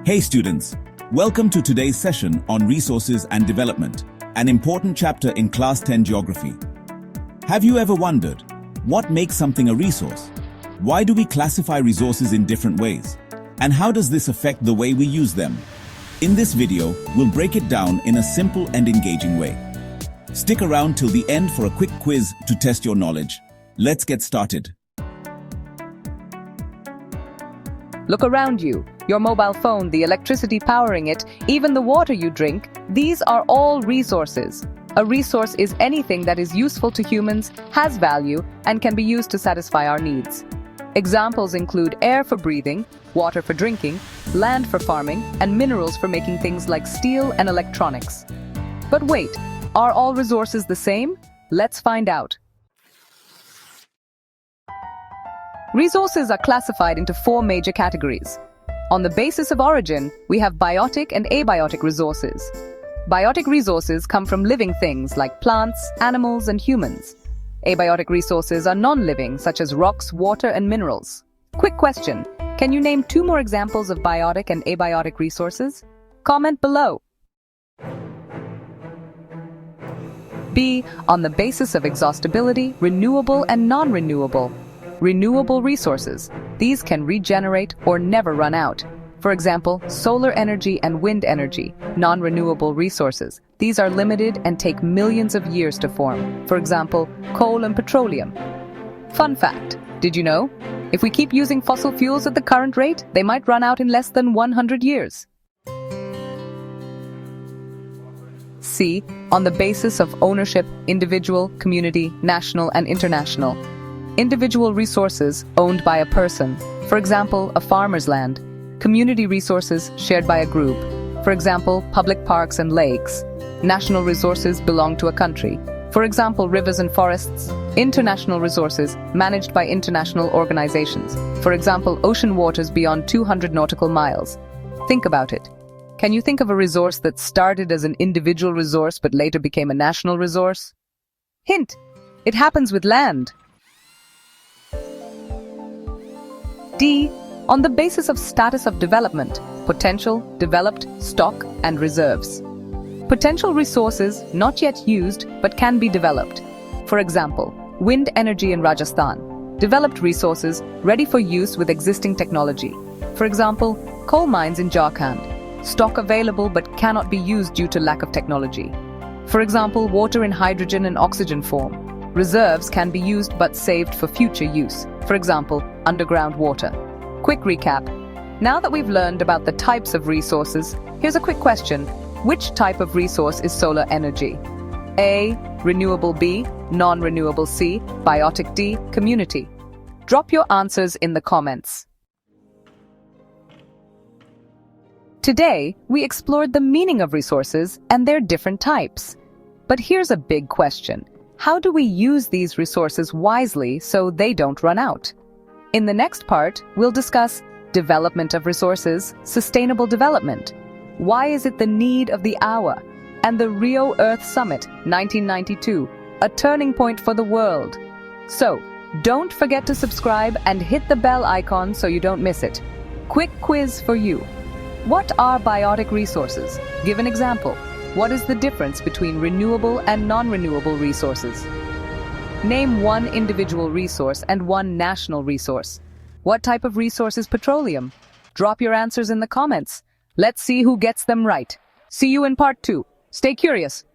Hey students, welcome to today's session on resources and development, an important chapter in Class 10 Geography. Have you ever wondered, what makes something a resource? Why do we classify resources in different ways? And how does this affect the way we use them? In this video, we'll break it down in a simple and engaging way. Stick around till the end for a quick quiz to test your knowledge. Let's get started. Look around you. Your mobile phone, the electricity powering it, even the water you drink, these are all resources. A resource is anything that is useful to humans, has value, and can be used to satisfy our needs. Examples include air for breathing, water for drinking, land for farming, and minerals for making things like steel and electronics. But wait, are all resources the same? Let's find out. Resources are classified into four major categories. On the basis of origin, we have biotic and abiotic resources. Biotic resources come from living things like plants, animals, and humans. Abiotic resources are non-living, such as rocks, water, and minerals. Quick question, can you name two more examples of biotic and abiotic resources? Comment below. B. On the basis of exhaustibility, renewable and non-renewable. Renewable resources. These can regenerate or never run out. For example, solar energy and wind energy, non-renewable resources. These are limited and take millions of years to form. For example, coal and petroleum. Fun fact, did you know? If we keep using fossil fuels at the current rate, they might run out in less than 100 years. C. On the basis of ownership, individual, community, national, and international. Individual resources owned by a person, for example, a farmer's land. Community resources shared by a group, for example, public parks and lakes. National resources belong to a country, for example, rivers and forests. International resources managed by international organizations, for example, ocean waters beyond 200 nautical miles. Think about it. Can you think of a resource that started as an individual resource but later became a national resource? Hint, it happens with land. D. On the basis of status of development, potential, developed, stock, and reserves. Potential resources not yet used but can be developed. For example, wind energy in Rajasthan. Developed resources ready for use with existing technology. For example, coal mines in Jharkhand. Stock available but cannot be used due to lack of technology. For example, water in hydrogen and oxygen form. Reserves can be used but saved for future use. For example, underground water. Quick recap. Now that we've learned about the types of resources, here's a quick question. Which type of resource is solar energy? A. Renewable. B. Non-renewable. C. Biotic. D. Community. Drop your answers in the comments. Today, we explored the meaning of resources and their different types. But here's a big question. How do we use these resources wisely so they don't run out? In the next part, we'll discuss development of resources, sustainable development. Why is it the need of the hour? And the Rio Earth Summit, 1992, a turning point for the world. So, don't forget to subscribe and hit the bell icon so you don't miss it. Quick quiz for you. What are biotic resources? Give an example. What is the difference between renewable and non-renewable resources? Name one individual resource and one national resource. What type of resource is petroleum? Drop your answers in the comments. Let's see who gets them right. See you in part 2. Stay curious.